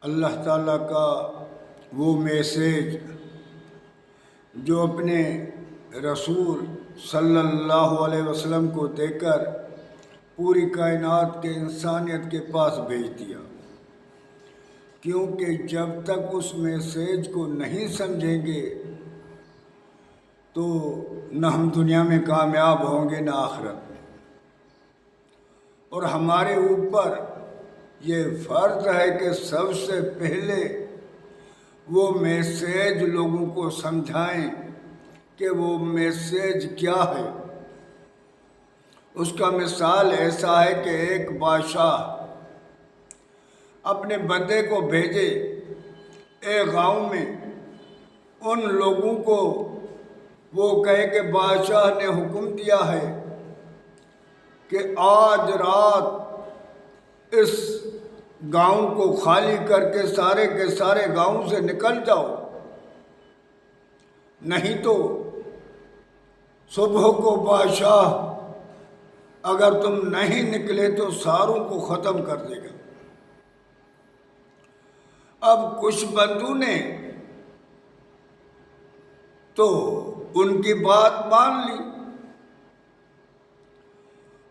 اللہ تعالیٰ کا وہ میسیج جو اپنے رسول صلی اللہ علیہ وسلم کو دے کر پوری کائنات کے انسانیت کے پاس بھیج دیا، کیونکہ جب تک اس میسیج کو نہیں سمجھیں گے تو نہ ہم دنیا میں کامیاب ہوں گے نہ آخرت میں۔ اور ہمارے اوپر یہ فرض ہے کہ سب سے پہلے وہ میسیج لوگوں کو سمجھائیں کہ وہ میسیج کیا ہے۔ اس کا مثال ایسا ہے کہ ایک بادشاہ اپنے بندے کو بھیجے ایک گاؤں میں، ان لوگوں کو وہ کہے کہ بادشاہ نے حکم دیا ہے کہ آج رات اس گاؤں کو خالی کر کے سارے گاؤں سے نکل جاؤ، نہیں تو صبح کو بادشاہ اگر تم نہیں نکلے تو ساروں کو ختم کر دے گا۔ اب کچھ بندوں نے تو ان کی بات مان لی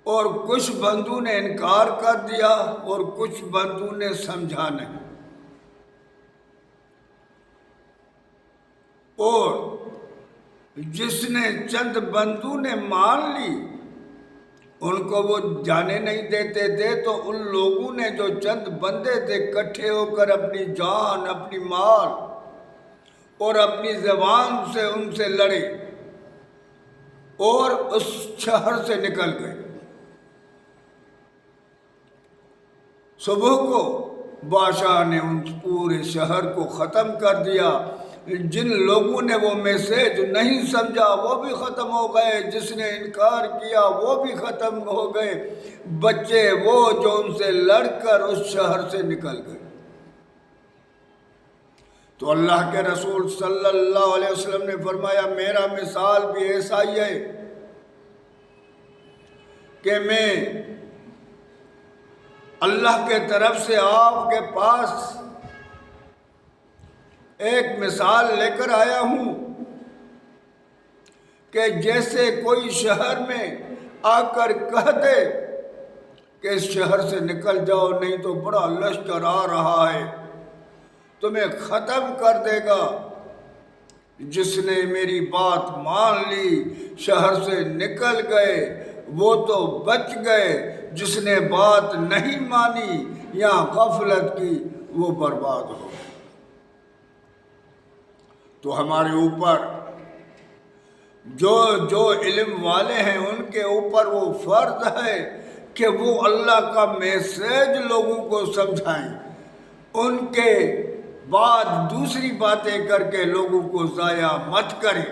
اور کچھ بندوں نے انکار کر دیا اور کچھ بندوں نے سمجھا نہیں۔ اور جس نے چند بندوں نے مان لی ان کو وہ جانے نہیں دیتے تھے، تو ان لوگوں نے جو چند بندے تھے اکٹھے ہو کر اپنی جان، اپنی مال اور اپنی زبان سے ان سے لڑے اور اس شہر سے نکل گئے۔ صبح کو بادشاہ نے ان پورے شہر کو ختم کر دیا۔ جن لوگوں نے وہ میسیج نہیں سمجھا وہ بھی ختم ہو گئے، جس نے انکار کیا وہ بھی ختم ہو گئے، بچے وہ جو ان سے لڑ کر اس شہر سے نکل گئے۔ تو اللہ کے رسول صلی اللہ علیہ وسلم نے فرمایا میرا مثال بھی ایسا ہی ہے کہ میں اللہ کے طرف سے آپ کے پاس ایک مثال لے کر آیا ہوں کہ جیسے کوئی شہر میں آ کر کہہ دے کہ اس شہر سے نکل جاؤ نہیں تو بڑا لشکر آ رہا ہے تمہیں ختم کر دے گا۔ جس نے میری بات مان لی شہر سے نکل گئے وہ تو بچ گئے، جس نے بات نہیں مانی یا غفلت کی وہ برباد ہو گئے۔ تو ہمارے اوپر جو علم والے ہیں ان کے اوپر وہ فرض ہے کہ وہ اللہ کا میسیج لوگوں کو سمجھائیں، ان کے بعد دوسری باتیں کر کے لوگوں کو ضائع مت کریں،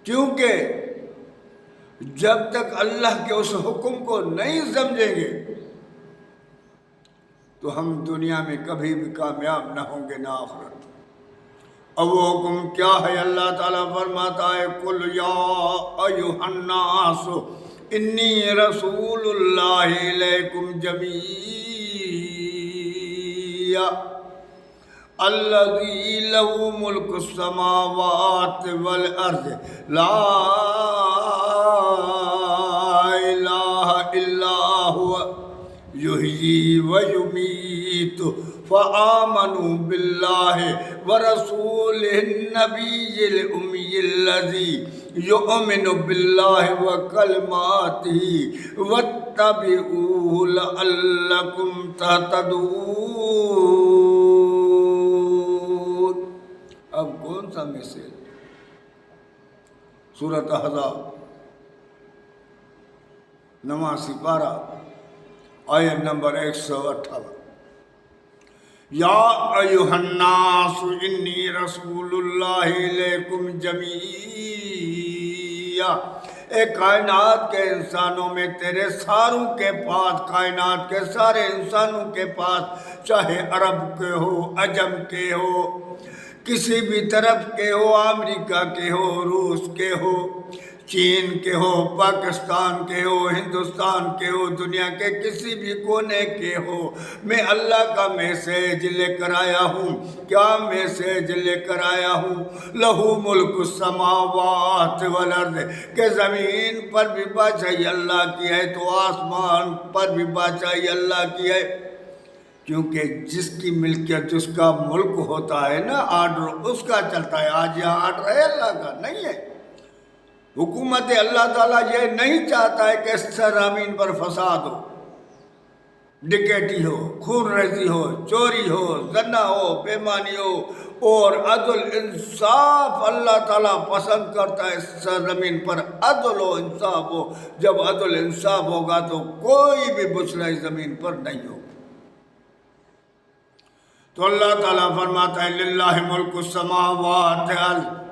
کیونکہ جب تک اللہ کے اس حکم کو نہیں سمجھیں گے تو ہم دنیا میں کبھی بھی کامیاب نہ ہوں گے نہ آخرت۔ اب وہ حکم کیا ہے؟ اللہ تعالیٰ فرماتا ہے قُلْ يَا أَيُّهَا النَّاسُ إِنِّي رَسُولُ اللَّهِ إِلَيْكُمْ جَمِيعًا الَّذِي لَهُ مُلْكُ السَّمَاوَاتِ وَالْأَرْضِ لَا إِلَٰهَ إِلَّا هُوَ يُحْيِي وَيُمِيتُ فآمنوا بالله ورسوله النبي الأمي الذي يؤمن بالله وكلماته واتبعوه لعلكم تهتدون۔ اب کون سا میسیج؟ سورۃ احزاب 89 پارہ آیت نمبر 158۔ یا ایھا الناس انی رسول اللہ الیکم جمیعا، اے کائنات کے انسانوں میں تیرے ساروں کے پاس، کائنات کے سارے انسانوں کے پاس، چاہے عرب کے ہو، عجم کے ہو، کسی بھی طرف کے ہو، امریکہ کے ہو، روس کے ہو، چین کے ہو، پاکستان کے ہو، ہندوستان کے ہو، دنیا کے کسی بھی کونے کے ہو، میں اللہ کا میسیج لے کر آیا ہوں۔ کیا میسیج لے کر آیا ہوں؟ لہو ملک السماوات والارض، کہ زمین پر بھی بادشاہی اللہ کی ہے تو آسمان پر بھی بادشاہی اللہ کی ہے۔ کیونکہ جس کی ملکیت، جس کا ملک ہوتا ہے نا، آرڈر اس کا چلتا ہے۔ آج یہاں آرڈر ہے اللہ کا نہیں ہے۔ حکومت اللہ تعالیٰ یہ نہیں چاہتا ہے کہ سرزمین پر فساد ہو، ڈکیٹی ہو، خون ریزی ہو، چوری ہو، زنا ہو، بےمانی ہو، اور عدل انصاف اللہ تعالیٰ پسند کرتا ہے۔ سرزمین پر عدل و انصاف ہو۔ جب عدل انصاف ہوگا تو کوئی بھی بچھڑائی زمین پر نہیں ہوگا۔ تو اللہ تعالیٰ فرماتا ہے للہ ملک السماوات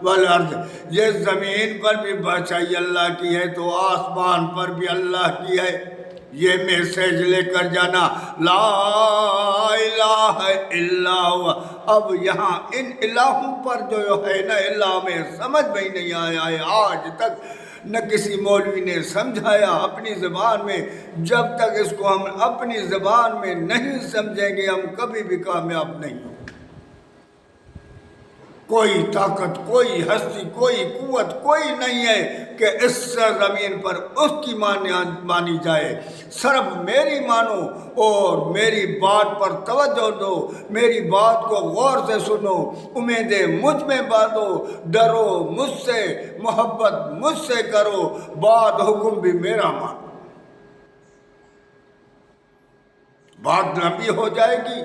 والارض، یہ زمین پر بھی بادشاہی اللہ کی ہے تو آسمان پر بھی اللہ کی ہے۔ یہ میسیج لے کر جانا، لا الہ الا ہوا۔ اب یہاں ان الہوں پر جو ہے نا، الہ میں سمجھ میں ہی نہیں آیا ہے آج تک، نہ کسی مولوی نے سمجھایا اپنی زبان میں۔ جب تک اس کو ہم اپنی زبان میں نہیں سمجھیں گے، ہم کبھی بھی کامیاب نہیں ہوں۔ کوئی طاقت، کوئی ہستی، کوئی قوت، کوئی نہیں ہے کہ اس سرزمین پر اس کی مانی جائے۔ صرف میری مانو اور میری بات پر توجہ دو، میری بات کو غور سے سنو، امیدیں مجھ میں باندھو، ڈرو مجھ سے، محبت مجھ سے کرو، بات حکم بھی میرا مانو۔ بات لمبی ہو جائے گی،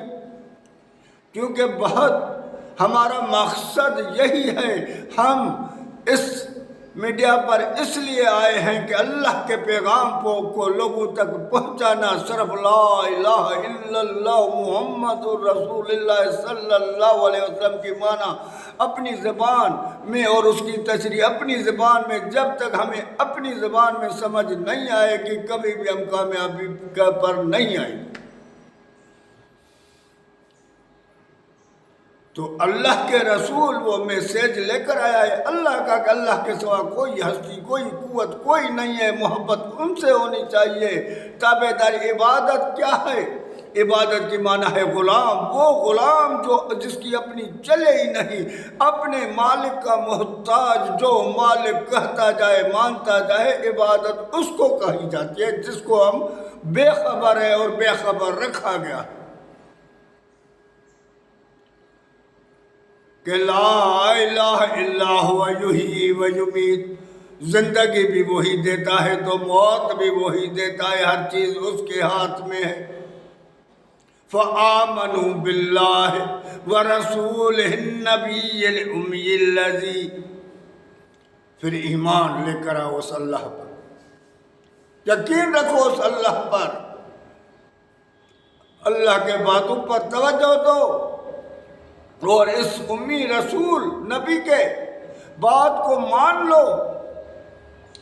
کیونکہ بہت ہمارا مقصد یہی ہے۔ ہم اس میڈیا پر اس لیے آئے ہیں کہ اللہ کے پیغام کو لوگوں تک پہنچانا۔ صرف لا الہ الا اللہ محمد رسول اللہ صلی اللہ علیہ وسلم کی معنی اپنی زبان میں اور اس کی تشریح اپنی زبان میں، جب تک ہمیں اپنی زبان میں سمجھ نہیں آئے گی، کبھی بھی ہم کامیابی پر نہیں آئیں گے۔ تو اللہ کے رسول وہ میسیج لے کر آیا ہے اللہ کا، کہ اللہ کے سوا کوئی ہستی، کوئی قوت، کوئی نہیں ہے۔ محبت ان سے ہونی چاہیے۔ تابعداری، عبادت کیا ہے؟ عبادت کی معنی ہے غلام، وہ غلام جو جس کی اپنی چلے ہی نہیں، اپنے مالک کا محتاج، جو مالک کہتا جائے مانتا جائے، عبادت اس کو کہی جاتی ہے جس کو ہم بے خبر ہے اور بے خبر رکھا گیا ہے۔ کہ لا الہ الا ہوا یحیی و یمیت، زندگی بھی وہی دیتا ہے تو موت بھی وہی دیتا ہے، ہر چیز اس کے ہاتھ میں ہے۔ فآمنوا باللہ ورسولہ النبی الامی الذی، پھر ایمان لے کر آؤ اس اللہ پر، یقین رکھو اس اللہ پر، اللہ کے باتوں پر توجہ دو، اور اس امی رسول نبی کے بات کو مان لو۔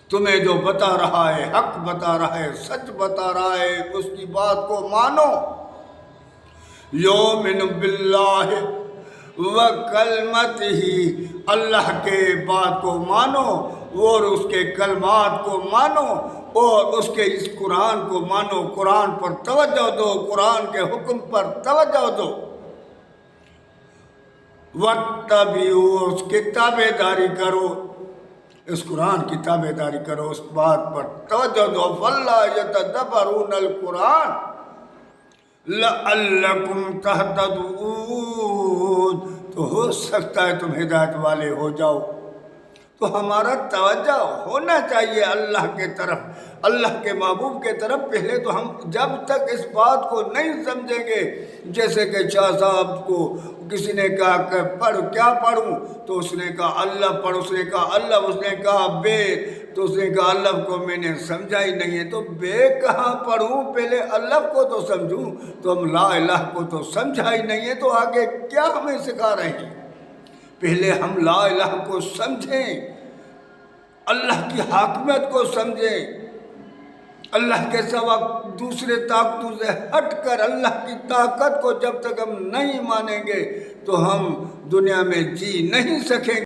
تمہیں جو بتا رہا ہے، حق بتا رہا ہے، سچ بتا رہا ہے، اس کی بات کو مانو۔ یؤمن باللہ وکلمتہ، اللہ کے بات کو مانو اور اس کے کلمات کو مانو اور اس کے اس قرآن کو مانو، قرآن پر توجہ دو، قرآن کے حکم پر توجہ دو۔ وَاتَّبِعُوا، اس کی تابع داری کرو، اس قرآن کی تابع داری کرو، اس بات پر توجہ دو۔ فَلَّا يَتَدَبَّرُونَ الْقُرْآنَ لَعَلَّكُمْ تَهْتَدُونَ، تو ہو سکتا ہے تم ہدایت والے ہو جاؤ۔ تو ہمارا توجہ ہونا چاہیے اللہ کے طرف، اللہ کے محبوب کے طرف۔ پہلے تو ہم جب تک اس بات کو نہیں سمجھیں گے، جیسے کہ شاہ صاحب کو کسی نے کہا کہ پڑھ، کیا پڑھوں؟ تو اس نے کہا اللہ پڑھ، اس نے کہا اللہ، اس نے کہا بے، تو اس نے کہا اللہ کو میں نے سمجھا ہی نہیں ہے، تو بے کہاں پڑھوں؟ پہلے اللہ کو تو سمجھوں۔ تو ہم لا الہ کو تو سمجھا ہی نہیں ہے، تو آگے کیا ہمیں سکھا رہے ہیں؟ پہلے ہم لا الہ کو سمجھیں، اللہ کی حاکمیت کو سمجھیں، اللہ کے سوا دوسرے طاقتوں سے ہٹ کر اللہ کی طاقت کو جب تک ہم نہیں مانیں گے تو ہم دنیا میں جی نہیں سکیں گے۔